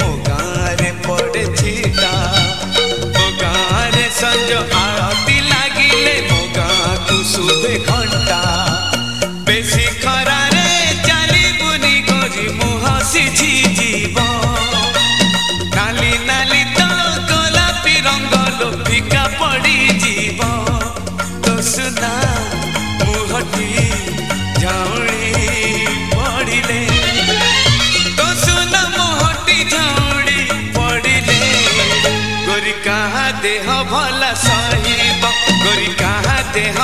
मो गाँव पड़े छिटा मो गाँव संज आरती लगिले मो गाँ को सुबे घंटा बेसी खरारे चली बुनी गोरी मुह सिझी जीव नाली नाली तो गोलापी रंग लो फिका पड़ी जीव तो सुना मुहटी झाउड़ी पड़िले तो सुना मुहटी झाउड़ी पड़िले गोरी कहा देह भला सहिब गोरी कहा देह